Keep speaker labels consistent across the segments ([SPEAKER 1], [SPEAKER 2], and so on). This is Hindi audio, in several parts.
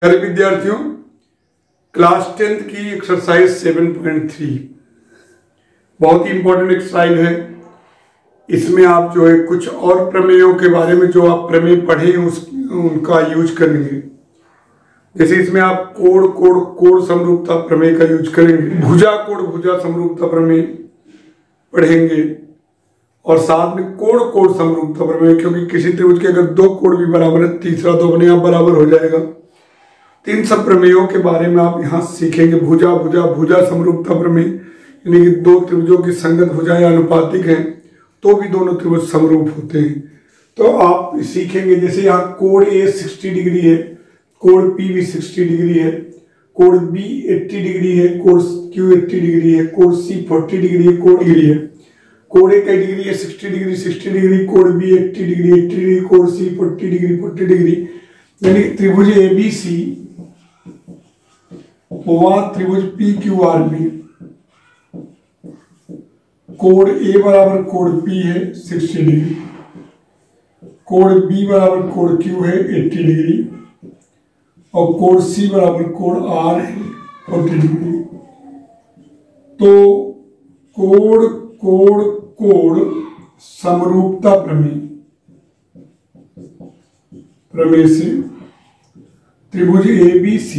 [SPEAKER 1] प्यारे विद्यार्थियों, क्लास 10th की एक्सरसाइज 7.3 बहुत ही इंपॉर्टेंट एक्सरसाइज है। इसमें आप जो है कुछ और प्रमेयों के बारे में जो आप प्रमेय पढ़े उनका यूज करेंगे। जैसे इसमें आप कोण समरूपता प्रमेय का यूज करेंगे, भुजा समरूपता प्रमेय पढ़ेंगे और साथ में कोण समरूपता प्रमेय, क्योंकि किसी त्रिभुज के अगर दो कोण भी बराबर है तीसरा तो अपने आप बराबर हो जाएगा। इन सब प्रमेयों के बारे में आप यहाँ सीखेंगे। भुजा समरूपता प्रमेय यानी कि दो त्रिभुजों की संगत भुजाएं अनुपातिक हैं तो भी दोनों त्रिभुज समरूप होते हैं। तो आप सीखेंगे जैसे यहाँ कोण A 60 डिग्री है, कोण P भी 60 डिग्री है, कोण B 80 डिग्री है, कोण Q 80 डिग्री है, कोण C 40 डिग्री है, कोण डिग्री है। कोण A कई डिग्री है 60 डिग्री, कोण B 80 डिग्री, कोण C 40 डिग्री, यानी त्रिभुज ABC वहां त्रिभुज PQR में कोण A बराबर कोण P है 60 डिग्री, कोण B बराबर कोण Q है 80 डिग्री और कोण C बराबर कोण R है 40 डिग्री। तो कोण समरूपता प्रमेय से त्रिभुज ABC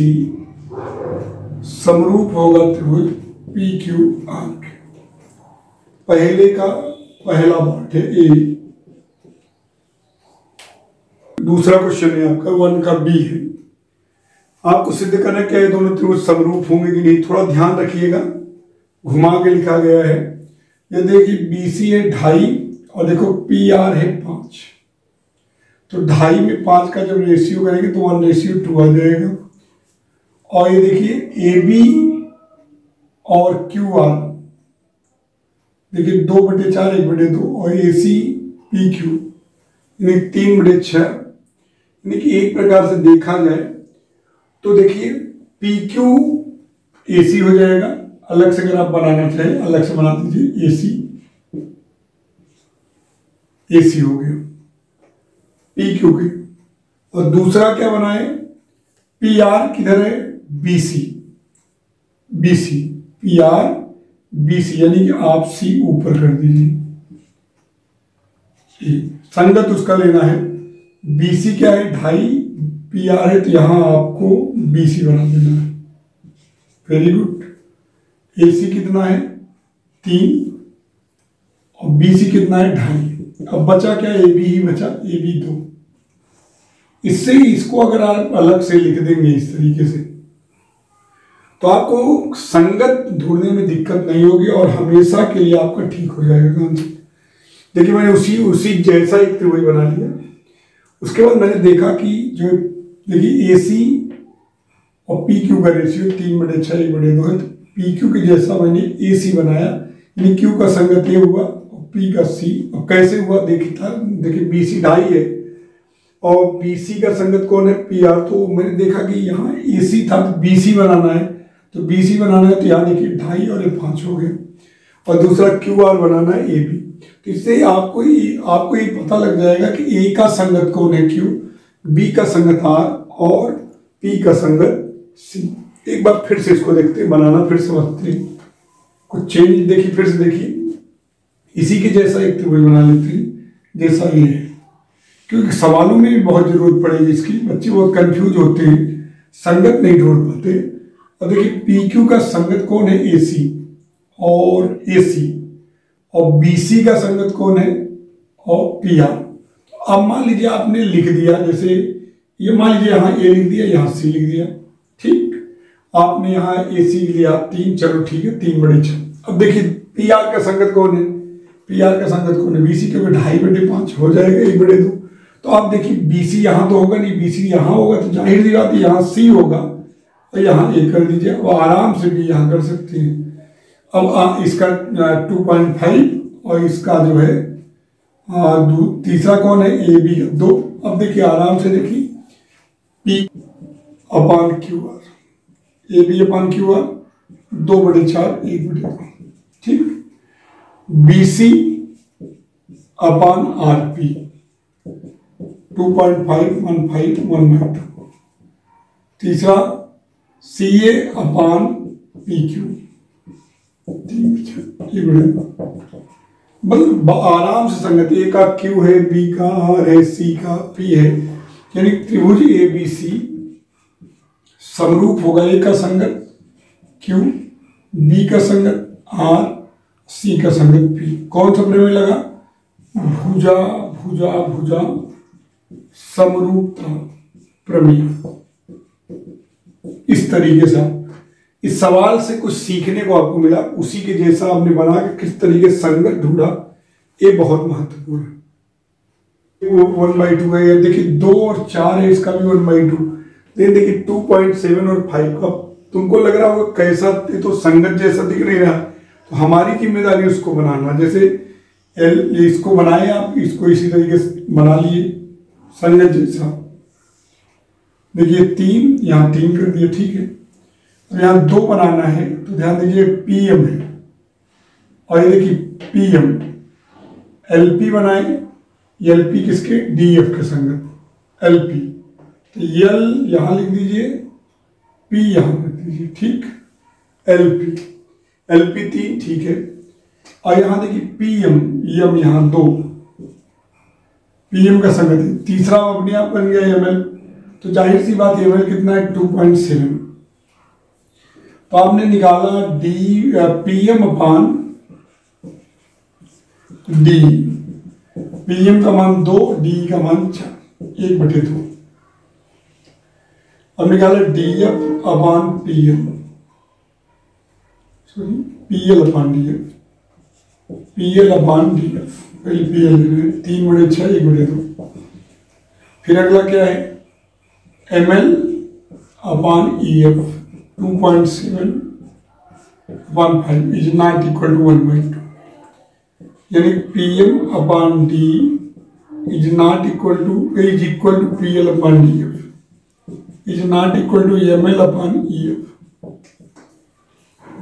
[SPEAKER 1] समरूप होगा त्रिभुज PQR के। पहले का पहला पार्ट है A। दूसरा क्वेश्चन है आपका 1 का B है। आपको सिद्ध करना क्या है दोनों त्रिभुज समरूप होंगे कि नहीं, थोड़ा ध्यान रखिएगा। घुमा के लिखा गया है, ये देखिए BC है 2.5 और देखो PR है 5। तो 2.5 में 5 का जब रेशियो करेंगे तो 1:2 आ जाएगा। और ये देखिए AB और QR देखिए 2/4 1/2 और AC PQ यानी 3/6। यानी कि एक प्रकार से देखा जाए तो देखिए PQ AC हो जाएगा। अलग से अगर आप बनाना चाहें अलग से बना दीजिए, AC हो गया PQ के। और दूसरा क्या बनाए, PR किधर है BC PR BC यानी कि आप C ऊपर कर दीजिए। संगत उसका लेना है। BC क्या है 2.5, PR है तो यहां आपको BC बना देना है। Very good. AC कितना है 3 और BC कितना है 2.5। अब बचा क्या, AB ही बचा, AB 2। इससे इसको अगर आप अलग से लिख देंगे इस तरीके से तो आपको संगत ढूंढने में दिक्कत नहीं होगी और हमेशा के लिए आपका ठीक हो जाएगा आंसर। देखिए मैंने उसी जैसा एक त्रिभुज बना लिया। उसके बाद मैंने देखा कि जो देखिए AC और PQ का रेशियो 3/6 1/2 है। PQ के जैसा मैंने AC बनाया, यानी Q का संगत ये हुआ और P का C। और कैसे हुआ देखिए BC 2.5 है और BC का संगत कौन है PR। तो मैंने देखा कि यहाँ AC था तो BC बनाना है, तो BC बनाना है तो यहाँ देखिए 2.5 और 5 हो गए। और दूसरा QR बनाना है AB। तो इससे आपको ये पता लग जाएगा कि A का संगत कौन है Q, B का संगत R और P का संगत C। एक बार फिर से इसको देखते हैं, बनाना फिर से समझते हैं। कुछ चेंज देखिए, फिर से देखिए, इसी के जैसा एक त्रिभुज बना लेते हैं जैसा ये है, क्योंकि सवालों में भी बहुत जरूरत पड़ेगी इसकी। बच्चे बहुत कंफ्यूज होते हैं, संगत नहीं ढूंढ पाते। और देखिए PQ का संगत कौन है AC और AC और BC का संगत कौन है और PR। तो अब मान लीजिए आपने लिख दिया, जैसे ये मान लीजिए यहाँ A लिख दिया, यहाँ C लिख दिया, ठीक। आपने यहाँ AC लिया 3, चलो ठीक है 3/6। अब देखिए PR का संगत कौन है, PR का संगत कौन है BC, क्योंकि 2.5/5 हो जाएगा 1/2। तो आप देखिए BC यहाँ तो होगा नहीं, BC यहाँ होगा तो जाहिर सी बात है यहाँ C होगा और यहाँ A कर दीजिए। अब आराम से भी यहाँ कर सकते हैं। अब इसका 2.5 और इसका जो है तीसरा कौन है AB 2। अब देखिए आराम से देखिए P/QR AB/QR 2/4 1/2, ठीक। BC/RP 2.5 1/5 1/2। तीसरा CA अपान PQ, ये मतलब आराम से संगत, A का Q है, B का R है, C का P है, यानी त्रिभुज ABC समरूप होगा। A का संगत Q, B का संगत R, C का संगत P। कौन सा प्रमेय लगा? भुजा भुजा भुजा समरूपता प्रमेय। इस तरीके से इस सवाल से कुछ सीखने को आपको मिला, उसी के जैसा आपने बना के किस तरीके संगत ढूंढा, ये बहुत महत्वपूर्ण है। वो 1/2 है, या देखिए 2 और 4 है, इसका भी 1/2। लेकिन देखिए 2.7 और 5 का तुमको लग रहा होगा कैसा, ये तो संगत जैसा दिख नहीं रहा, तो हमारी जिम्मेदारी उसको बनाना। जैसे इसको बनाए आप, इसको इसी तरीके से बना लिए संगत जैसा। देखिए 3, यहाँ 3 कर दिया, ठीक है। तो यहाँ 2 बनाना है, तो ध्यान दीजिए PM है, और ये देखिए PM, LP बनाए, LP किसके? DF के संगत LP, तो L यहाँ लिख दीजिए, P यहाँ लिख दीजिए, ठीक। LP 3, ठीक है। और यहाँ देखिए PM, M यहाँ 2, PM का संगत है। तीसरा अपने आप बन गया ML, तो जाहिर सी बात ML कितना है? 2.7। तो आपने निकाला PM अपान D, PM का मान 2, D का मान 4, 1/2। अब निकाला DF अपान PM, sorry PL upon DF, PL upon DF, पहले PL 3/6, 1/2। फिर अगला क्या है? ML upon EF 2.7 upon 5 is not equal to 1/2, यानी PM upon D is not equal to PL upon DF is not equal to ML upon EF।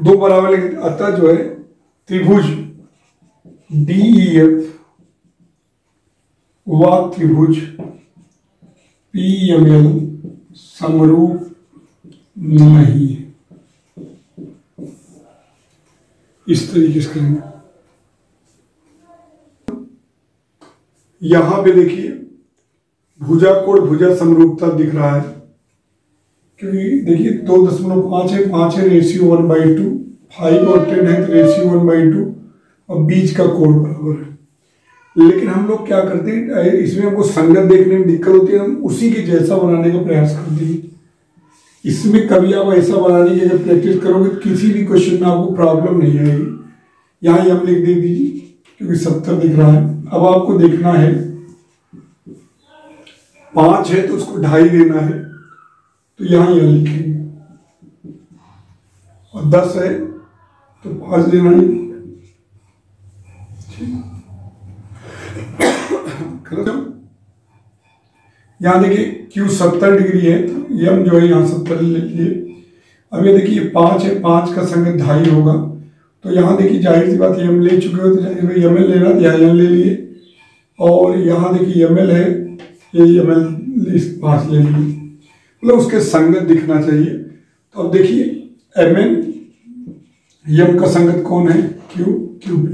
[SPEAKER 1] दो बराबर, अतः जो है त्रिभुज DEF व त्रिभुज PML समरूप नहीं है। इस तरीके से करेंगे। यहां पे देखिए भुजा कोण भुजा समरूपता दिख रहा है, क्योंकि देखिए 2.5 है, 5 है, रेशियो 1/2, 5 और 10 है तो रेशियो 1/2, और बीच का कोण बराबर है। लेकिन हम लोग क्या करते हैं, इसमें हमको संगत देखने में दिक्कत होती है, हम उसी के जैसा बनाने का प्रयास करते हैं। इसमें कभी आप ऐसा बनाने की अगर प्रैक्टिस करोगे तो किसी भी क्वेश्चन में आपको प्रॉब्लम नहीं आएगी। यहाँ हम लिख दे दीजिए, क्योंकि 70 दिख रहा है। अब आपको देखना है 5 है तो उसको 2.5 लेना है, तो यहाँ यह लिखेंगे, और 10 है तो 5 लेना है। यहाँ देखिए Q 70 डिग्री है, तो M जो है यहाँ 70 ले लीजिए। अब ये देखिए 5 है, 5 का संगत 2.5 होगा, तो यहाँ देखिए जाहिर सी बात M ले चुके हो तो जाहिर भाई ML लेना, तो यहाँ M ले लिए, और यहाँ देखिए ML है, ये ML इस 5 ले लिए, मतलब उसके संगत दिखना चाहिए। तो अब देखिए MN M का संगत कौन है? QB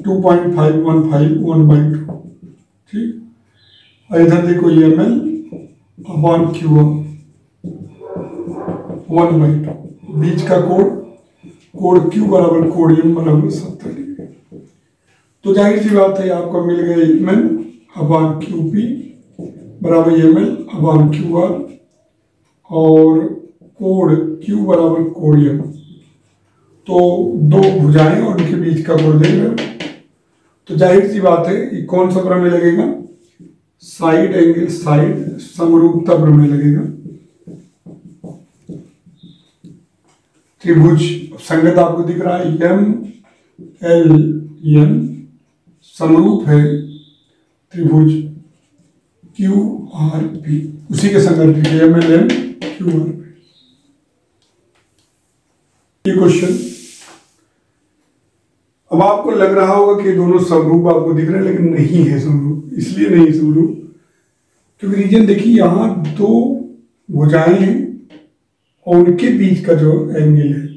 [SPEAKER 1] 2.515 1/2, ठीक। और इधर देखो ML अपान Q 1/2, बीच का कोण Q बराबर कोण M बराबर 70 डिग्री। तो जाहिर सी बात है आपको मिल गया MN अपान QP बराबर ML अपान QR, और कोण Q बराबर कोण M। तो दो भुजाएं और उनके बीच का कोण देख रहे, तो जाहिर सी बात है ये कौन सा प्रमेय लगेगा? साइड एंगल साइड समरूपता प्रमेय लगेगा। त्रिभुज संगत आपको दिख रहा है MLN समरूप है त्रिभुज QRP, उसी के संगत देखिए MLN QRP। ये क्वेश्चन, अब आपको लग रहा होगा कि दोनों समरूप आपको दिख रहे हैं, लेकिन नहीं है समरूप। इसलिए नहीं समरूप क्योंकि रीजन देखिए यहाँ 2 भुजाएं हैं और उनके बीच का जो एंगल है,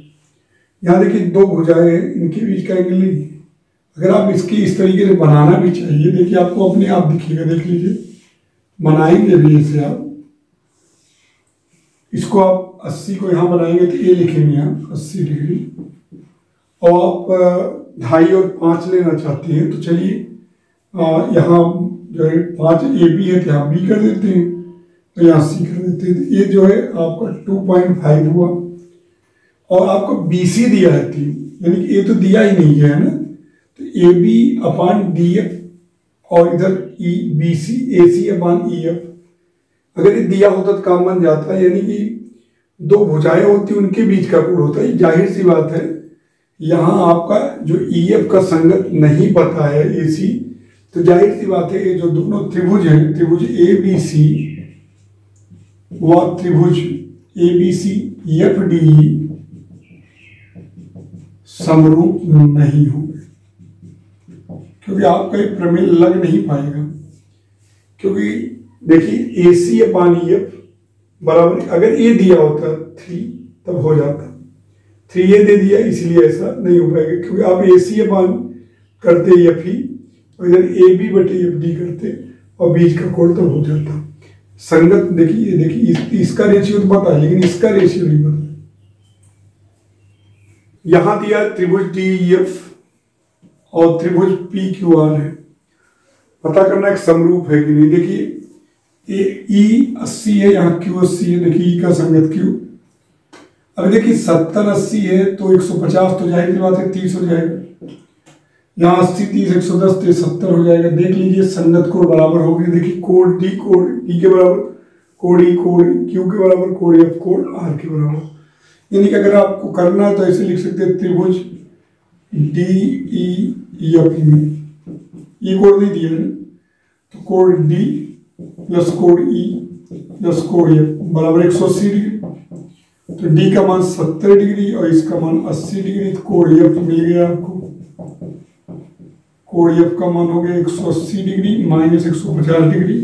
[SPEAKER 1] यहाँ देखिए दो भुजाएं हैं, इनके बीच का एंगल नहीं है। अगर आप इसकी इस तरीके से बनाना भी चाहिए, देखिए आपको अपने आप दिखेगा, देख लीजिए, बनाएंगे भी इसे आप, इसको आप 80 को यहाँ बनाएंगे तो ये लिखेंगे यहाँ 80 डिग्री, और आप 2.5 और 5 लेना चाहते हैं तो चलिए यहाँ जो है 5 AB है तो यहाँ B कर देते हैं, तो यहाँ C कर देते हैं, तो ये जो है आपका 2.5 हुआ। और आपको BC दिया है 3, यानी कि ये तो दिया ही नहीं है ना, तो AB/DF और इधर BC AC/EF। अगर ये दिया होता तो काम बन जाता है, यानी कि दो भुजाएं होती उनके बीच का कोण होता है। जाहिर सी बात है यहाँ आपका जो EF का संगत नहीं पता है AC, तो जाहिर सी बात है ये जो दोनों त्रिभुज हैं, त्रिभुज ABC व त्रिभुज ABCFDE समरूप नहीं होंगे, क्योंकि आपका ये प्रमेय लग नहीं पाएगा। क्योंकि देखिए AC/EF बराबर, अगर ये दिया होता 3 तब हो जाता, 3 ये दे दिया इसलिए ऐसा नहीं हो पाएगा, क्योंकि आप AC/ करते FE और इधर AB/FD करते और बीच का कोण तब हो जाता संगत। देखिए इसका रेशियो तो पता है, लेकिन इसका रेशियो नहीं पता। यहां दिया त्रिभुज DEF और त्रिभुज PQR है, पता करना एक समरूप है कि नहीं। देखिए ये E 80 है, यहाँ Q 80 है, देखिए E का संगत Q। अब देखिए 70 80 है तो 150, तो जाहिर सी बात है 30 हो जाएगा। यहाँ 80 30 110 तो 70 हो जाएगा। देख लीजिए संगत कोण बराबर हो गए। देखिए कोण D के बराबर, कोण E कोण Q के बराबर, कोण F कोण R के बराबर। यानी कि अगर आपको करना है तो ऐसे लिख सकते हैं त्रिभुज DEF में E कोण नहीं दिया है तो कोण D प्लस कोण E प्लस कोण F बराबर 180 डिग्री। तो D का मान 70 डिग्री और इसका मान 80 डिग्री, तो कोण F मिल गया आपको। कोण F का मान हो गया 180 degree minus 150 degree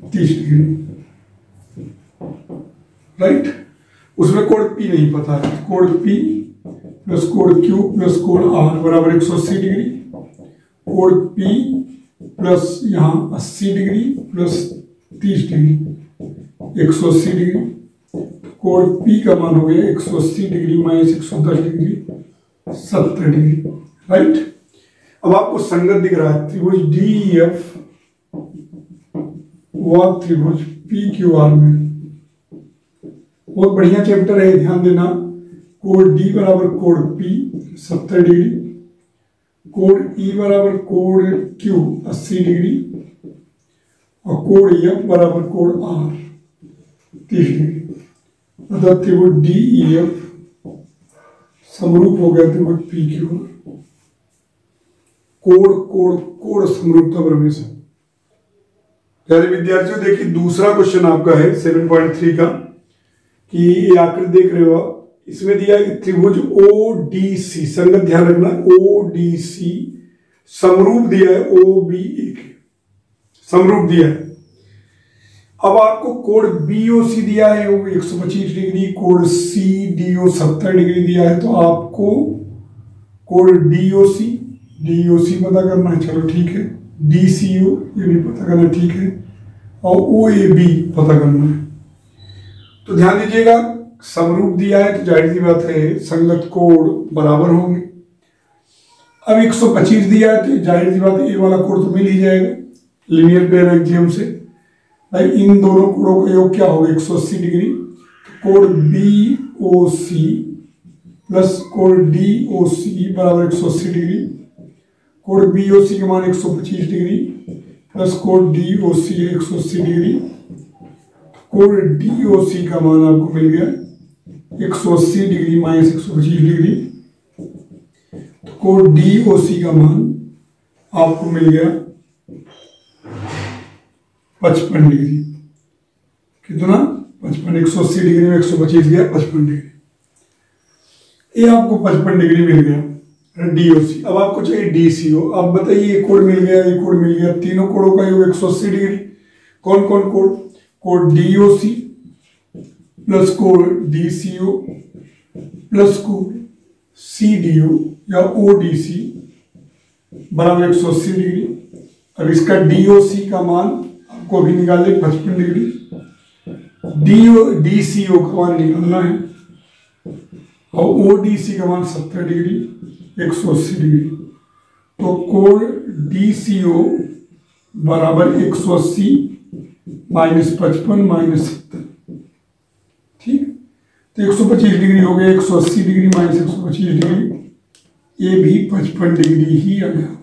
[SPEAKER 1] 30 degree, right. उसमें कोण P नहीं पता है, कोण P प्लस कोण Q प्लस कोण R बराबर 180 डिग्री। कोण P प्लस यहाँ 80 डिग्री प्लस 30 डिग्री 180 डिग्री। कोण P का मान हो गया 180 degree minus 110 degree 70 degree, right. अब आपको संगत दिख रहा है त्रिभुज DEF व त्रिभुज PQR में। बहुत बढ़िया चैप्टर है, ध्यान देना। कोण D बराबर कोण P 70 डिग्री, कोण E बराबर कोण Q 80 डिग्री और कोण F बराबर कोण R 30 डिग्री। अतः त्रिभुज DEF समरूप हो गया त्रिभुज PQR। कोण कोण कोण समरूपता प्रमेय से। प्यारे विद्यार्थियों, देखिए दूसरा क्वेश्चन आपका है 7.3 का, कि ये आकृति देख रहे हो आप, इसमें दिया है त्रिभुज ODC, संगत ध्यान रखना, ODC समरूप दिया है OBA के, समरूप दिया है। अब आपको कोण BOC दिया है वो 125 डिग्री, कोण CDO 70 डिग्री दिया है, तो आपको कोण DOC पता करना है। चलो ठीक है, DCO ये भी पता करना ठीक है, और OAB पता करना है। तो ध्यान दीजिएगा, समरूप दिया है तो जाहिर सी बात है संगत कोण बराबर होंगे। अब 125 दिया है तो जाहिर सी बात है ये वाला कोण तो मिल ही जाएगा लीनियर पेयर एक्सियम से। भाई इन दोनों कोणों का योग क्या होगा 180 डिग्री। कोण BOC प्लस कोण DOC बराबर 180 डिग्री। कोण BOC का मान 125 डिग्री प्लस कोण DOC 180 डिग्री। कोण DOC का मान आपको मिल गया 180 डिग्री माइनस 125 डिग्री। तो कोण DOC का मान आपको मिल गया 55 डिग्री। कितना 55, 180 डिग्री में 125 गया 55 डिग्री। ये आपको 55 डिग्री मिल गया DOC। अब आपको चाहिए DCO। अब बताइए ये कोण मिल गया, ये कोण मिल गया, तीनों कोणों का योग 180 डिग्री। कौन कौन कोण? कोण DOC प्लस कोण DCO प्लस कोण CDO या ODC बराबर 180 डिग्री। अब इसका DOC का मान आपको अभी निकालने 55 डिग्री, DCO का मान निकालना है और ODC का मान 70 डिग्री 180 डिग्री। तो कोण DCO बराबर 180 माइनस 55 माइनस 70, ठीक। तो 125 डिग्री हो गया, 180 डिग्री माइनस 125 डिग्री, ये भी 55 डिग्री ही आ गया।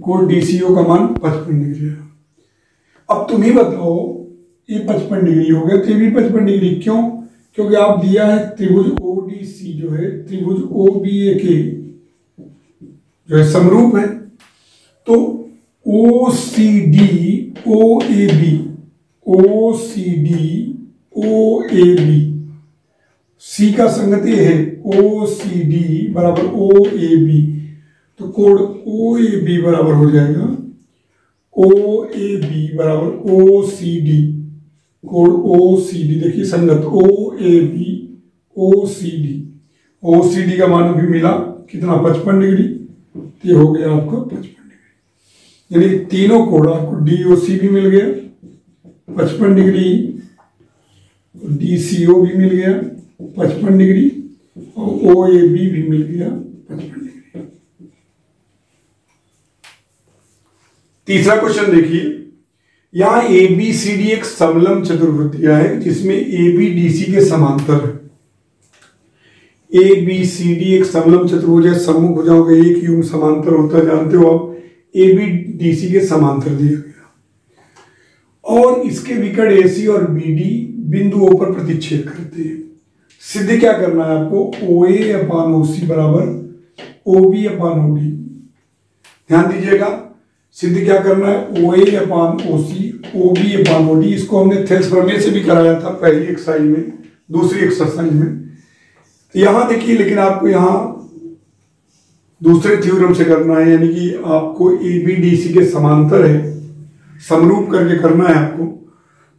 [SPEAKER 1] कोण DCO का मान 55 डिग्री है। अब तुम ही बताओ, ये 55 डिग्री हो गया तो ये भी 55 डिग्री क्यों? क्योंकि आप दिया है त्रिभुज ODC जो है त्रिभुज OBA के जो है समरूप है। तो OCD OAB C का संगत ये है OCD बराबर OAB, तो कोण OAB बराबर हो जाएगा OAB बराबर OCD, कोण OCD देखिए संगत OAB OCD का मान भी मिला कितना 55 डिग्री, तो ये हो गया आपको 55 डिग्री। यानी तीनों कोण आपको DOC भी मिल गया 55 डिग्री, DCO भी मिल गया 55 डिग्री और OAB भी मिल गया 55 डिग्री। तीसरा क्वेश्चन देखिए, यहां ABCD एक समलंब चतुर्भुज दिया है जिसमें AB DC के समांतर है। ABCD एक समलंब चतुर्भुज है, सम्मुख भुजाओं का एक युग्म समांतर होता है, जानते हो आप। AB DC के समांतर दिया गया और इसके विकर्ण AC और BD बिंदुओं पर प्रतिच्छेद करते हैं। सिद्ध क्या करना है आपको, OA अपान OC बराबर OB अपान OD। ध्यान दीजिएगा, सिद्ध क्या करना है, OA अपान OC OB अपान OD। इसको हमने थेल्स प्रमेय से भी कराया था पहली एक्सरसाइज में, दूसरी एक्सरसाइज में। तो यहां देखिए, लेकिन आपको यहां दूसरे थ्योरम से करना है, यानी कि आपको ABDC के समांतर है, समरूप करके करना है आपको।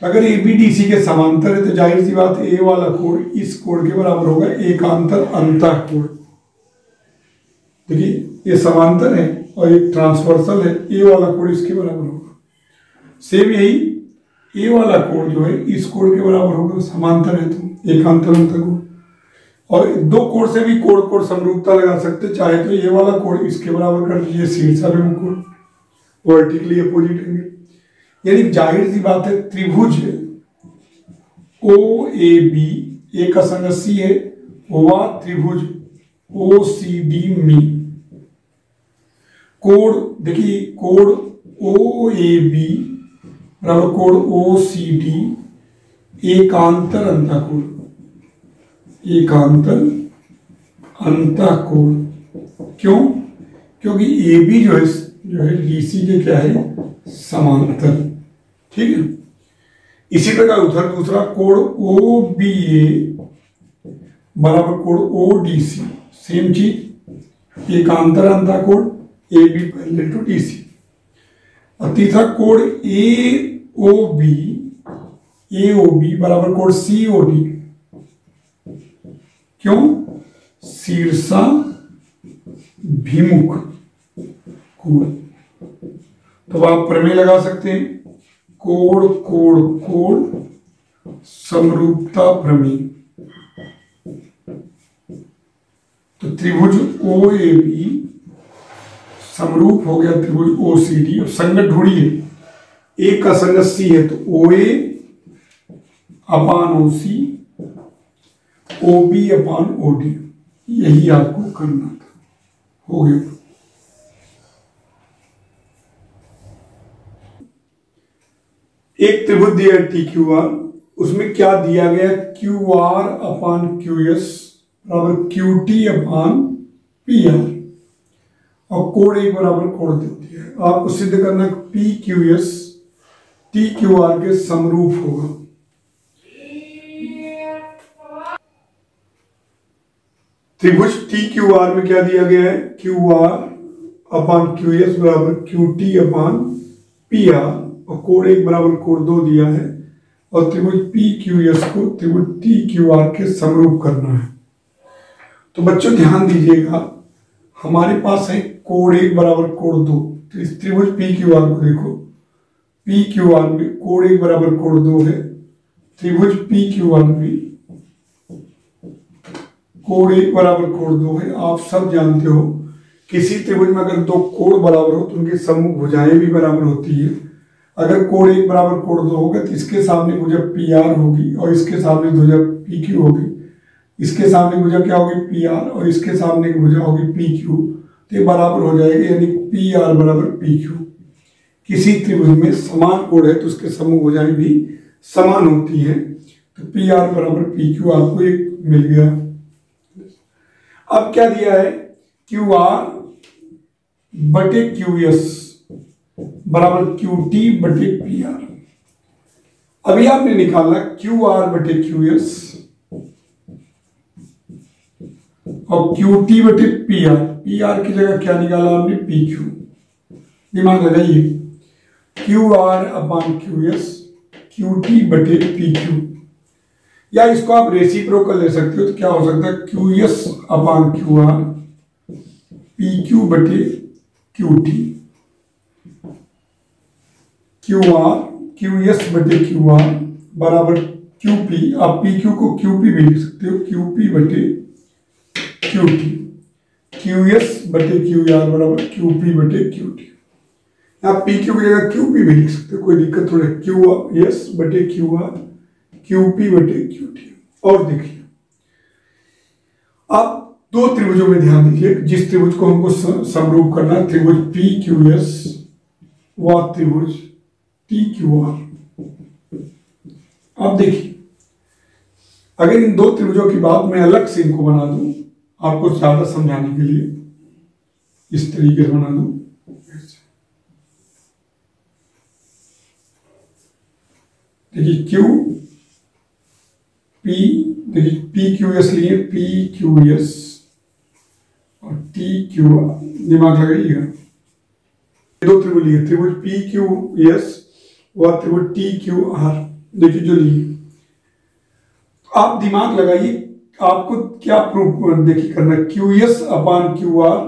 [SPEAKER 1] तो अगर ABDC के समांतर है तो जाहिर सी बात है A वाला कोण इस कोण के बराबर होगा, एकांतर अंतः कोण। देखिए ये समांतर है और एक ट्रांसवर्सल है, A वाला कोण इसके बराबर होगा। सेम यही A वाला कोण जो है इस कोण के बराबर होगा, समांतर है तो एकांतर अंतः कोण। और दो कोण से भी कोण समरूपता लगा सकते, चाहे तो ये वाला कोण इसके बराबर कर दीजिए, शीर्षाभिमुख कोण वर्टिकली अपोजिट एंगल। यानी जाहिर सी बात है त्रिभुज OAB A का संगत C है, व त्रिभुज OCD में कोण देखिए, कोण OAB बराबर कोण OCD एकांतर अंतः कोण, एकांतर अंतः कोण। क्यों? क्योंकि AB जो है DC के क्या है, समांतर। ठीक है। इसी प्रकार उधर दूसरा कोण OBA बराबर कोण ODC, सेम चीज, एकांतर अंतः कोण, AB पैरेलल टू DC। और तीसरा कोण AOB बराबर कोण COD। क्यों? शीर्षा भिमुख कोण। तो आप प्रमेय लगा सकते हैं, कोण कोण कोण समरूपता प्रमेय। तो त्रिभुज OAB समरूप हो गया त्रिभुज OCD। अब संगत ढूंढिए, A का संगत C है तो OA अपान OC OB अपान OD, यही आपको करना था, हो गया। एक त्रिभुज दिया TQR, उसमें क्या दिया गया, QR अपान QS बराबर QT अपान PR और कोण एक बराबर कोण दे दिया है। आपको सिद्ध करना PQS TQR के समरूप होगा। त्रिभुज TQR में क्या दिया गया है, QR अपान QS बराबर QT अपान PR और कोण एक बराबर कोण दो दिया है। और त्रिभुज पी क्यू एस को त्रिभुज टी क्यू आर के समरूप करना है। तो बच्चों ध्यान दीजिएगा, हमारे पास है कोण 1 बराबर कोण 2। तो इस त्रिभुज पी क्यू आर को देखो, पी क्यू आर में कोण 1 बराबर कोण 2 है। त्रिभुज पी क्यू आर में कोण 1 बराबर कोण 2 है। आप सब जानते हो किसी त्रिभुज में अगर दो कोण बराबर हो तो उनके सम्मुख भुजाएं भी बराबर होती है। अगर कोण 1 बराबर कोण 2 होगा तो इसके सामने भुजा पी आर होगी और इसके सामने भुजा पी क्यू होगी। इसके सामने भुजा क्या होगी, पी आर, और इसके सामने की भुजा होगी पी क्यू। तो ये बराबर हो जाएगा, यानी पी आर बराबर पी क्यू। किसी त्रिभुज में समान कोण है तो उसके सम्मुख भुजाएं भी समान होती है। तो पी आर बराबर पी क्यू आपको एक मिल गया। अब क्या दिया है, क्यू आर बटे क्यू एस बराबर क्यू टी बटे पी आर। अभी आपने निकाला क्यू आर बटे क्यू एस और क्यू टी बटे पी आर। पी आर की जगह क्या निकाला आपने, पी क्यू। दिमाग लगाइए, Q R upon Q S Q T बटे पी क्यू, या इसको आप रेसिप्रोकल ले सकते हो। तो क्या हो सकता है, Q S upon Q R P Q बटे Q T. Q R Q S बटे क्यू आर बराबर क्यू पी। आप पी क्यू को क्यू पी भी लिख सकते हो, क्यू पी बटे क्यू टी। क्यू एस बटे क्यू आर बराबर क्यू पी बटे क्यू टी। आप पी क्यू की जगह क्यू पी भी लिख सकते हो, कोई दिक्कत थोड़ा। क्यू एस बटे क्यू आर क्यू पी बटे क्यू टी। और देखिए, आप दो त्रिभुजों में ध्यान दीजिए। जिस त्रिभुज को हमको समरूप करना है, त्रिभुज पी क्यू एस व त्रिभुज टी क्यू आर। अब देखिए, अगर इन दो त्रिभुजों की बात मैं अलग से इनको बना दूं आपको ज्यादा समझाने के लिए, इस तरीके से बना दूं। देखिए क्यू पी, देखिए पी क्यू एस लिए, पी क्यू एस और टी क्यू आर। दिमाग लगाइएगा, दो त्रिभुज लिए, त्रिभुज पी क्यू एस व त्रिभुज टी क्यू आर। देखिए जो लिए, आप दिमाग लगाइए, आपको क्या प्रूफ देखिए करना है। Q S upon Q R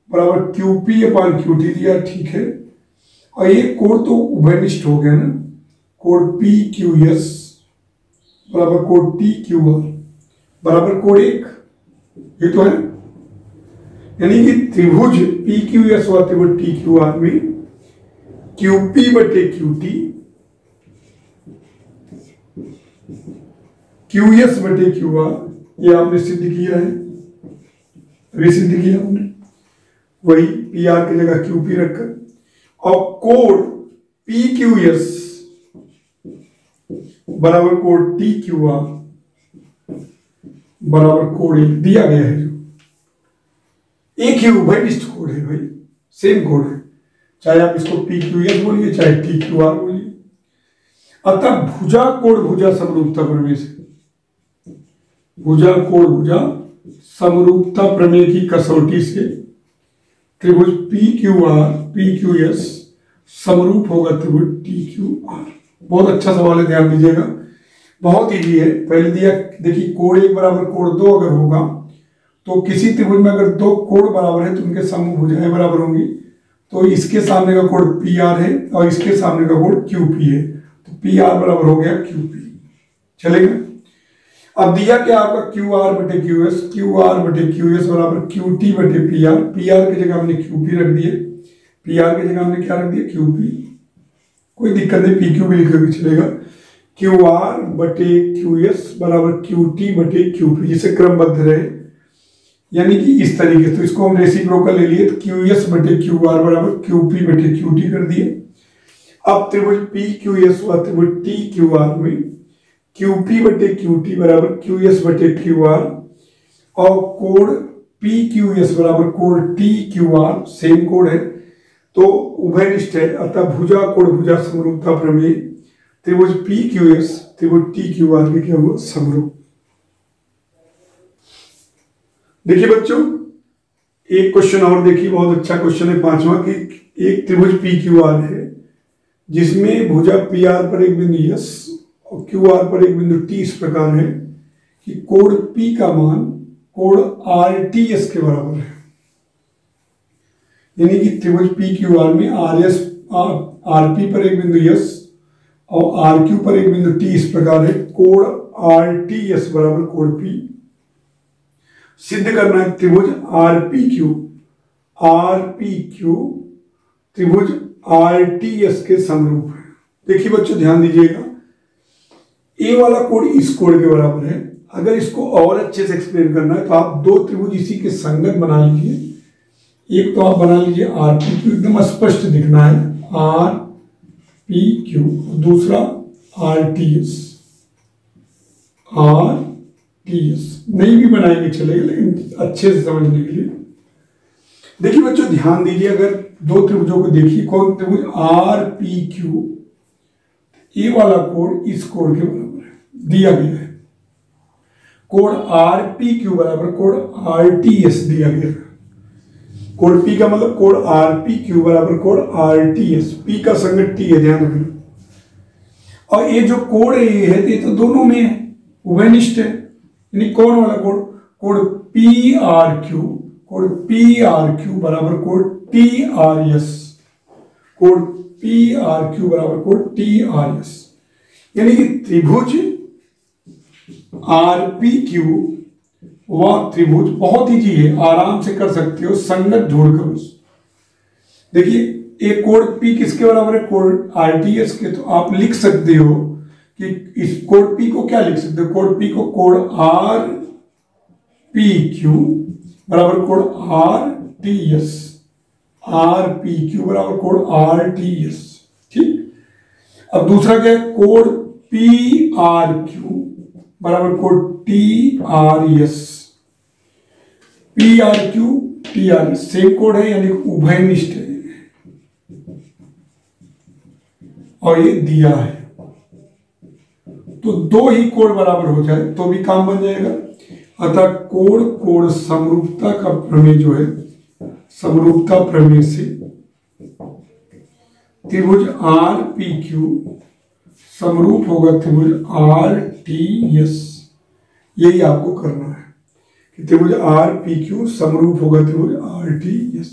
[SPEAKER 1] बराबर Q P upon Q T दिया, ठीक है। और ये कोण तो उभयनिष्ठ हो गया ना, कोण पी क्यू एस बराबर कोण टी क्यू आर बराबर कोण 1, ये तो है। यानी कि त्रिभुज पी क्यू एस व त्रिभुज टी क्यू आर में क्यू पी बटे क्यू टी, क्यू एस बटे क्यू आर, ये आपने सिद्ध किया है, अभी सिद्ध किया हमने। वही पी आर की जगह क्यू पी रखकर, और कोण पी क्यू एस बराबर कोण टी क्यू आर बराबर कोण 1 दिया गया है। जो एक ही उभयनिष्ठ कोण है भाई, सेम कोण है, चाहे आप इसको पी क्यू एस बोलिए चाहे टी क्यू आर बोलिए। अतः भुजा कोण भुजा समरूपता प्रमेय से, भुजा कोण भुजा समरूपता प्रमेय की कसौटी से त्रिभुज P Q R P Q S समरूप होगा त्रिभुज टी क्यू आर। बहुत अच्छा सवाल है, ध्यान दीजिएगा, बहुत इजी है। पहले दिया, देखिए कोण 1 बराबर कोण 2 अगर होगा तो किसी त्रिभुज में अगर दो कोण बराबर है तो उनके सम्मुख भुजाएं बराबर होंगी। तो इसके सामने का कोण पी आर है और इसके सामने का कोण क्यू पी है, तो पी आर बराबर हो गया क्यू पी। चलेगा। अब दिया क्या आपका, क्यू आर बटे क्यू एस, क्यू आर बटे क्यू एस बराबर क्यू टी बटे पी आर। पी आर की जगह हमने क्यू पी रख दिए, पी आर की जगह हमने क्या रख दिया, क्यू पी। कोई दिक्कत नहीं, पी क्यू भी लिखा भी चलेगा। क्यू आर बटे क्यू एस बराबर क्यू टी बटे क्यू पी, जिसे क्रमबद्ध रहे, यानी कि इस तरीके। तो इसको हम रेसिप्रोकल ले लिए, तो क्यू एस बटे क्यू आर बराबर क्यू पी बटे क्यू टी कर दिए। अब त्रिभुज पी क्यू एस व त्रिभुज टी क्यू आर में क्यू पी बटे क्यू टी बराबर क्यू एस बटे क्यू आर, और कोण पी क्यू एस बराबर कोण टी क्यू आर, सेम कोण है तो उभयनिष्ठ है। अतः भुजा कोण भुजा समरूपता प्रमेय त्रिभुज पी क्यू एस त्रिभुज टी क्यू आर के क्या हुआ, समरूप। देखिए बच्चों, एक क्वेश्चन और देखिए, बहुत अच्छा क्वेश्चन है 5वां कि एक त्रिभुज पी क्यू आर है जिसमें भुजा पी आर पर एक बिंदु एस और क्यू आर पर एक बिंदु टी इस प्रकार है कि कोण पी का मान कोण आर टी एस के बराबर है। यानी कि त्रिभुज पी क्यू आर में आर पी पर एक बिंदु यस और आर क्यू पर एक बिंदु टी इस प्रकार है। कोण आर टी एस बराबर कोण पी सिद्ध करना है। त्रिभुज आर पी क्यू त्रिभुज आर टी एस के समरूप है। देखिए बच्चों ध्यान दीजिएगा, ए वाला कोण इस कोण के बराबर है। अगर इसको और अच्छे से एक्सप्लेन करना है तो आप दो त्रिभुज इसी के संगत बना लीजिए। एक तो आप बना लीजिए आर पी क्यू, एकदम स्पष्ट दिखना है आर पी क्यू, दूसरा आर टी एस। नहीं भी बनाएंगे चलेगा, लेकिन अच्छे से समझने के लिए देखिए बच्चों ध्यान दीजिए। अगर दो त्रिभुजों को देखिए, कौन त्रिभुज आर पी क्यू, ए वाला कोण इस कोण के बराबर है दिया गया है। कोण आर पी क्यू बराबर कोण आर टी एस दिया गया है। कोण पी का मतलब कोण आर पी क्यू बराबर कोण आर टी एस, पी का संगत टी है, ध्यान रखना। और ये जो कोण है ये तो दोनों में है, उभयनिष्ठ है। यानी कौन वाला कोण, कोण पी आर क्यू बराबर कोण टी आर एस, कोण पी आर क्यू बराबर कोण टी आर एस। यानी कि त्रिभुज आर पी क्यू वह त्रिभुज बहुत इजी है, आराम से कर सकते हो संगत जोड़कर। बस देखिए एक कोण पी किसके बराबर है, कोण आर टी एस के। तो आप लिख सकते हो कि इस कोण पी को क्या लिख सकते हो, कोण पी को कोण आर पी क्यू बराबर कोण R T S, are P Q बराबर कोण आर टी एस। ठीक, अब दूसरा क्या है, कोण पी आर क्यू बराबर कोण T R S. P R Q T R S same कोण है, यानी उभयनिष्ठ है और ये दिया है। तो दो ही कोण बराबर हो जाए तो भी काम बन जाएगा। अतः कोण समरूपता का प्रमेय जो है, समरूपता प्रमेय से त्रिभुज आर पी क्यू समरूप होगा त्रिभुज आर टी एस। यही आपको करना है कि त्रिभुज आर पी क्यू समरूप होगा त्रिभुज आर टी एस।